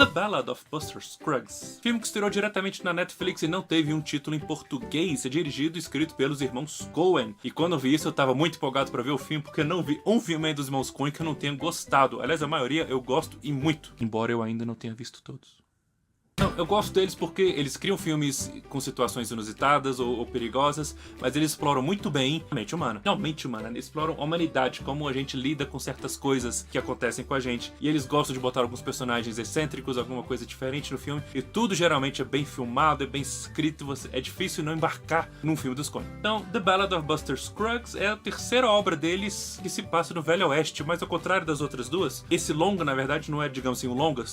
The Ballad of Buster Scruggs. Filme que estreou diretamente na Netflix e não teve um título em português. É dirigido e escrito pelos irmãos Coen. E quando eu vi isso eu tava muito empolgado pra ver o filme, porque eu não vi um filme aí dos irmãos Coen que eu não tenha gostado. Aliás, a maioria eu gosto e muito, embora eu ainda não tenha visto todos. Não, eu gosto deles porque eles criam filmes com situações inusitadas ou perigosas, mas eles exploram muito bem a mente humana. Não, mente humana, eles exploram a humanidade, como a gente lida com certas coisas que acontecem com a gente. E eles gostam de botar alguns personagens excêntricos, alguma coisa diferente no filme. E tudo geralmente é bem filmado, é bem escrito, é difícil não embarcar num filme dos Coen. Então, The Ballad of Buster Scruggs é a terceira obra deles que se passa no Velho Oeste, mas ao contrário das outras duas, esse longa, na verdade, não é, digamos assim, um longa,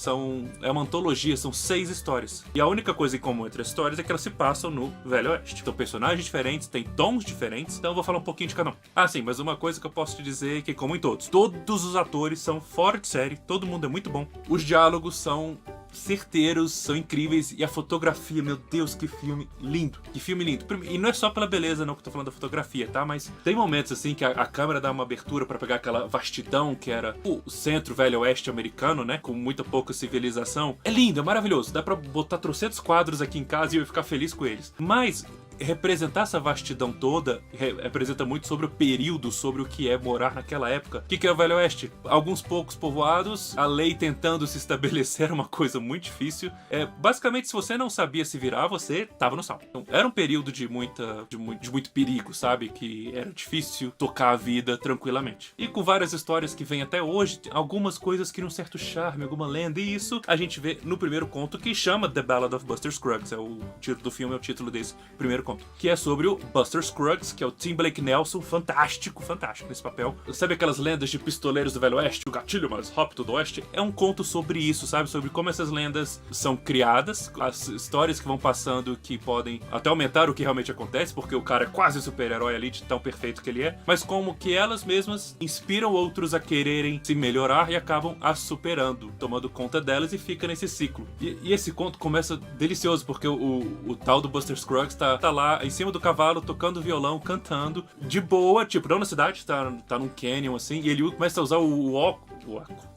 é uma antologia, são 6 histórias. E a única coisa em comum entre as histórias é que elas se passam no Velho Oeste. São personagens diferentes, tem tons diferentes, então eu vou falar um pouquinho de cada um. Ah, sim, mas uma coisa que eu posso te dizer é que, como em todos os atores são fora de série, todo mundo é muito bom. Os diálogos são certeiros, são incríveis, e a fotografia, meu Deus, que filme lindo, que filme lindo. E não é só pela beleza não que eu tô falando da fotografia, tá? Mas tem momentos assim que a câmera dá uma abertura pra pegar aquela vastidão que era o centro velho oeste americano, né? Com muita pouca civilização. É lindo, é maravilhoso, dá pra botar trocentos quadros aqui em casa e eu ia ficar feliz com eles. Mas representar essa vastidão toda representa muito sobre o período, sobre o que é morar naquela época. O que é o Velho Oeste? Alguns poucos povoados, a lei tentando se estabelecer era uma coisa muito difícil. Basicamente, se você não sabia se virar, você tava no sal. Então, era um período de muito perigo, sabe? Que era difícil tocar a vida tranquilamente. E com várias histórias que vêm até hoje, algumas coisas que um certo charme, alguma lenda, e isso a gente vê no primeiro conto, que chama The Ballad of Buster Scruggs. O título do filme é o título desse primeiro conto. Que é sobre o Buster Scruggs, que é o Tim Blake Nelson, fantástico nesse papel. Sabe aquelas lendas de pistoleiros do Velho Oeste, o gatilho mais rápido do Oeste? É um conto sobre isso, sabe? Sobre como essas lendas são criadas, as histórias que vão passando que podem até aumentar o que realmente acontece, porque o cara é quase super-herói ali, de tão perfeito que ele é, mas como que elas mesmas inspiram outros a quererem se melhorar e acabam as superando, tomando conta delas, e fica nesse ciclo. E esse conto começa delicioso, porque o tal do Buster Scruggs tá lá em cima do cavalo, tocando violão, cantando, de boa, tipo, não na cidade, tá num canyon assim, e ele começa a usar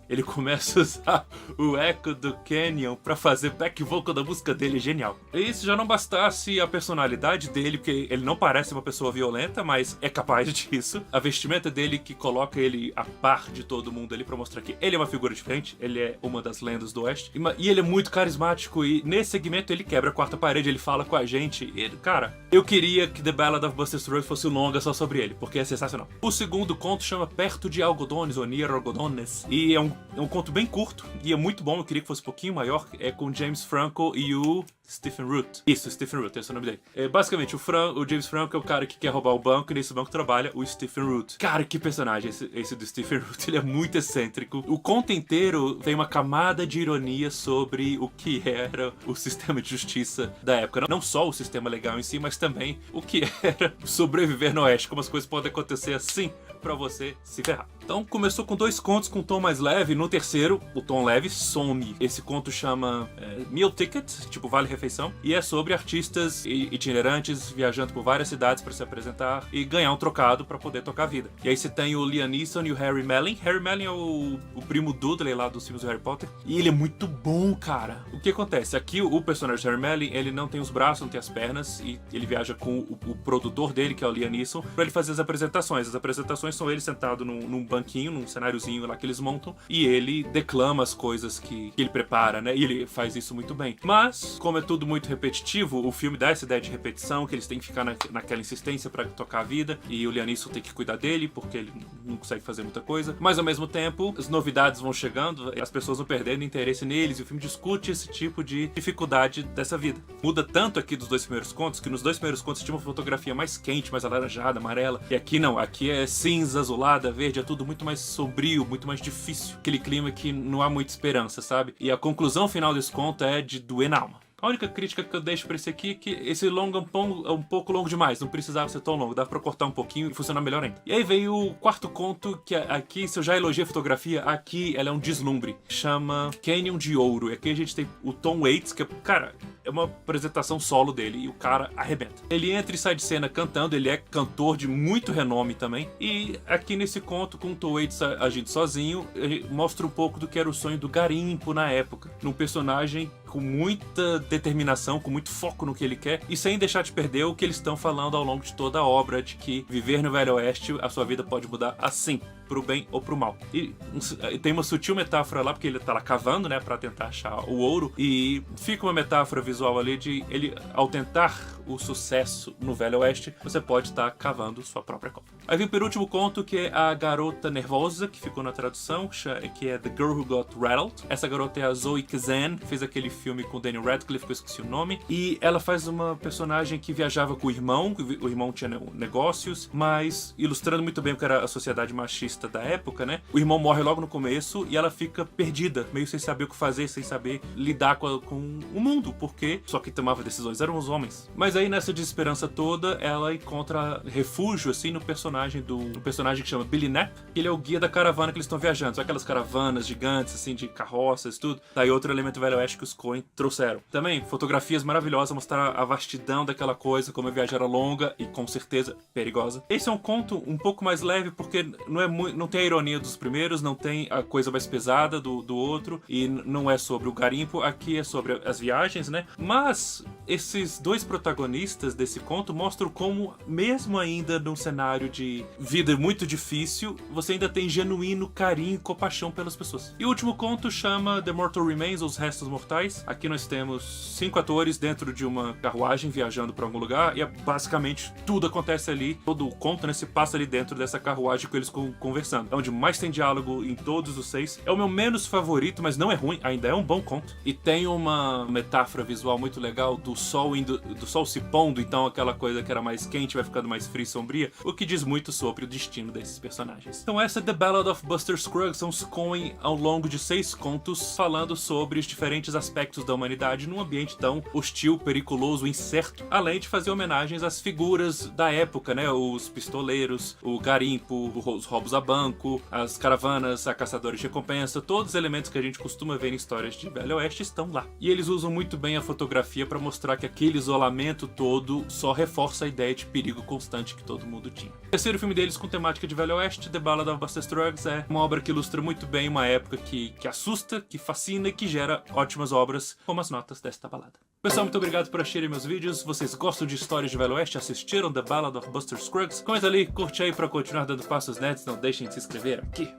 ele começa a usar o eco do canyon pra fazer back vocal da música dele, genial. E se já não bastasse a personalidade dele, porque ele não parece uma pessoa violenta, mas é capaz disso, a vestimenta dele que coloca ele a par de todo mundo ali pra mostrar que ele é uma figura diferente, ele é uma das lendas do Oeste, e ele é muito carismático, e nesse segmento ele quebra a quarta parede, ele fala com a gente, cara, eu queria que The Ballad of Buster Scruggs fosse um longa só sobre ele, porque é sensacional. O segundo conto chama Perto de Algodones, ou Near Algodones, e é um conto bem curto, e é muito bom, eu queria que fosse um pouquinho maior, é com James Franco e o Stephen Root. Isso, Stephen Root, esse é o nome dele. Basicamente, o James Franco é o cara que quer roubar o banco, e nesse banco trabalha o Stephen Root. Cara, que personagem esse do Stephen Root, ele é muito excêntrico. O conto inteiro tem uma camada de ironia sobre o que era o sistema de justiça da época. Não só o sistema legal em si, mas também o que era sobreviver no Oeste, como as coisas podem acontecer assim pra você se ferrar. Então começou com 2 contos com um tom mais leve, no terceiro o tom leve some. Esse conto chama Meal Ticket, tipo vale refeição, e é sobre artistas itinerantes viajando por várias cidades para se apresentar e ganhar um trocado para poder tocar a vida. E aí você tem o Liam Neeson e o Harry Melling. Harry Melling é o primo Dudley lá dos filmes do Harry Potter, e ele é muito bom, cara. O que acontece? Aqui o personagem Harry Melling, ele não tem os braços, não tem as pernas, e ele viaja com o produtor dele, que é o Liam Neeson, para ele fazer as apresentações. As apresentações são ele sentado num banquinho, num cenáriozinho lá que eles montam, e ele declama as coisas que ele prepara, né? E ele faz isso muito bem. Mas, como é tudo muito repetitivo, o filme dá essa ideia de repetição, que eles têm que ficar naquela insistência pra tocar a vida, e o Liam Neeson tem que cuidar dele, porque ele não consegue fazer muita coisa. Mas, ao mesmo tempo, as novidades vão chegando, as pessoas vão perdendo interesse neles, e o filme discute esse tipo de dificuldade dessa vida. Muda tanto aqui dos 2 primeiros contos, que nos 2 primeiros contos tinha uma fotografia mais quente, mais alaranjada, amarela, e aqui não, aqui é cinza, azulada, verde, é tudo muito mais sombrio, muito mais difícil. Aquele clima que não há muita esperança, sabe? E a conclusão final desse conto é de doer na alma. A única crítica que eu deixo pra esse aqui é que esse longa é um pouco longo demais, não precisava ser tão longo, dá pra cortar um pouquinho e funcionar melhor ainda. E aí veio o quarto conto, que aqui, se eu já elogiei a fotografia, aqui ela é um deslumbre. Chama Canyon de Ouro. E aqui a gente tem o Tom Waits, que, cara, é uma apresentação solo dele e o cara arrebenta. Ele entra e sai de cena cantando, ele é cantor de muito renome também. E aqui nesse conto, com o Tom Waits agindo sozinho, ele mostra um pouco do que era o sonho do garimpo na época. Num personagem com muita determinação, com muito foco no que ele quer, e sem deixar de perder o que eles estão falando ao longo de toda a obra, de que viver no Velho Oeste, a sua vida pode mudar assim, pro bem ou pro mal. E tem uma sutil metáfora lá, porque ele tá lá cavando, né, pra tentar achar o ouro, e fica uma metáfora visual ali de ele, ao tentar o sucesso no Velho Oeste, você pode estar cavando sua própria cova. Aí vem o penúltimo conto, que é A Garota Nervosa, que ficou na tradução, que é The Girl Who Got Rattled. Essa garota é a Zoe Kazan, que fez aquele filme com Daniel Radcliffe, que eu esqueci o nome, e ela faz uma personagem que viajava com o irmão tinha negócios, mas ilustrando muito bem o que era a sociedade machista da época, né? O irmão morre logo no começo e ela fica perdida, meio sem saber o que fazer, sem saber lidar com o mundo, porque só quem tomava decisões eram os homens. Mas aí nessa desesperança toda, ela encontra refúgio, assim, no personagem que chama Billy Knapp, que ele é o guia da caravana que eles estão viajando. São aquelas caravanas gigantes, assim, de carroças, tudo. Daí outro elemento Velho Oeste que os Coen trouxeram. Também, fotografias maravilhosas, mostrar a vastidão daquela coisa, como a viagem era longa e, com certeza, perigosa. Esse é um conto um pouco mais leve, porque não tem a ironia dos primeiros, não tem a coisa mais pesada do outro, e não é sobre o garimpo, aqui é sobre as viagens, né? Mas esses dois protagonistas desse conto mostram como, mesmo ainda num cenário de vida muito difícil, você ainda tem genuíno carinho e compaixão pelas pessoas. E o último conto chama The Mortal Remains, Os Restos Mortais. Aqui nós temos 5 atores dentro de uma carruagem viajando para algum lugar, e basicamente tudo acontece ali, todo o conto, né, se passa ali dentro dessa carruagem com eles conversando. É onde mais tem diálogo em todos os 6. É o meu menos favorito, mas não é ruim, ainda é um bom conto. E tem uma metáfora visual muito legal do sol se pondo, então aquela coisa que era mais quente vai ficando mais fria e sombria, o que diz muito sobre o destino desses personagens. Então essa é The Ballad of Buster Scruggs, são os Coen ao longo de 6 contos falando sobre os diferentes aspectos da humanidade num ambiente tão hostil, periculoso, incerto, além de fazer homenagens às figuras da época, né? Os pistoleiros, o garimpo, os roubos a banco, as caravanas, a caçadores de recompensa, todos os elementos que a gente costuma ver em histórias de Velho Oeste estão lá. E eles usam muito bem a fotografia para mostrar que aquele isolamento todo só reforça a ideia de perigo constante que todo mundo tinha. O terceiro filme deles com temática de Velho Oeste, The Ballad of Buster Scruggs, é uma obra que ilustra muito bem uma época que assusta, que fascina e que gera ótimas obras, como as notas desta balada. Pessoal, muito obrigado por assistirem meus vídeos. Vocês gostam de histórias de Velho Oeste? Assistiram The Ballad of Buster Scruggs? Comenta ali, curte aí pra continuar dando passos nerds. Não deixem de se inscrever aqui.